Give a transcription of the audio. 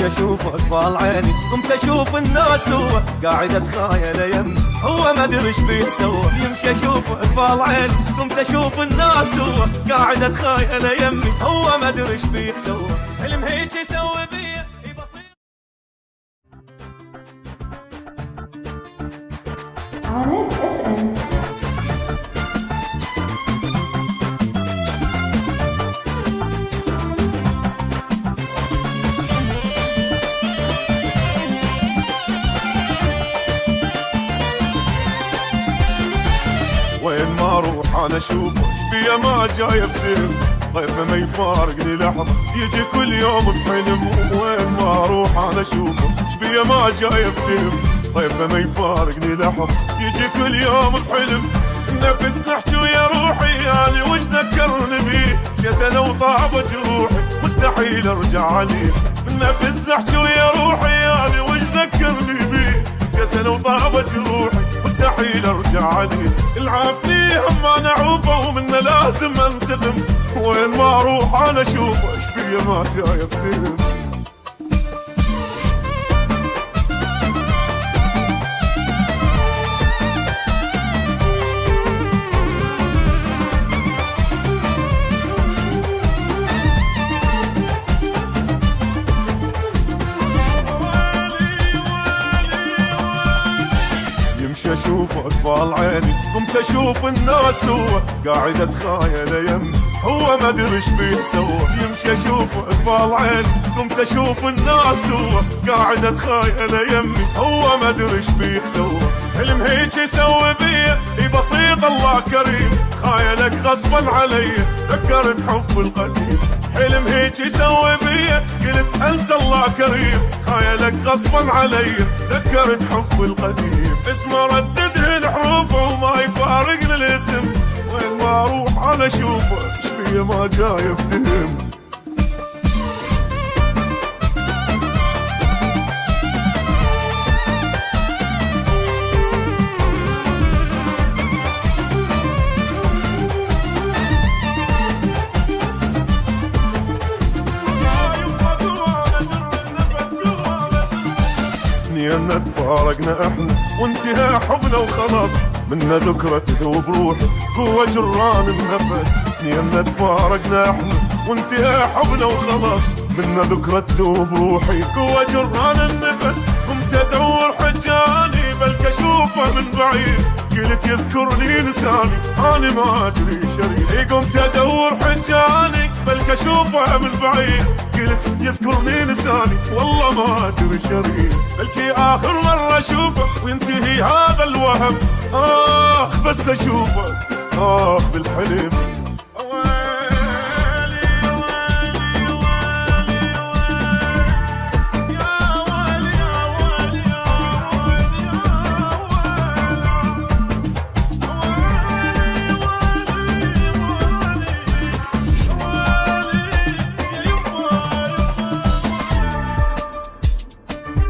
اشوفك طال عيني، قمت اشوف الناس هو قاعد اتخايل يمي، هو ما ادري ايش بيه سوى. يمشي اشوفك طال عيني، قمت اشوف الناس هو قاعد اتخايل يمي، هو ما ادري ايش بيه سوى. حلم هيك يسوي بيه عانيت اف ام. وين ما اروح انا اشوفه بيا ما جاي بذم، غير ما يفارقني لحظه يجي كل يوم بحلم. وين ما اروح انا اشوفه بيا ما جاي بذم، غير ما يفارقني لحظه يجي كل يوم بحلم. نفس احكي ويا روحي يعني وش ذكرني بيه، نسيت لو طابت جروحي مستحيل ارجع عليه. نفس احكي ويا روحي يعني وش ذكرني بيه، نسيت لو طابت جروحي مستحيل ارجع عليه. العافني هم انا عوفه ومنه لازم انتقم، وين ما اروح انا اشوفه ايش بيه ما جاي افتهم. اشوفك طال عيني، قمت اشوف الناس هو قاعد اتخايل يمي، هو ما ادري ايش بيه سوى. يمشي اشوفك طال عيني، قمت اشوف الناس هو قاعد اتخايل يمي، هو ما ادري ايش بيه سوى. حلم هيك يسوي بيه بسيط الله كريم، خايلك غصبا علي ذكرت حب القديم. حلم هيك يسوي بيه قلت انسى الله كريم، خايلك غصبا علي ذكرت حب القديم. اسمه رددها الحروف وما يفارقني الاسم، وين ما اروح انا اشوفه ايش بيه ما جاي افتهم. ان تفارقنا احنا وانتهى حبنا وخلاص، منا ذكرى تذوب روحي قوة جران النفس. ان تفارقنا احنا وانتهى حبنا وخلاص، منا ذكرى تذوب روحي قوة جران النفس. قمت ادور حجاني بلك اشوفه من بعيد، قلت يذكرني لساني انا ما ادري شريد. قمت ادور حجاني بلك اشوفه من بعيد، قلت يذكرني لساني والله ما ادري شريد. بلكي اخر مرة اشوفه وينتهي هذا الوهم، بس اشوفه بالحلم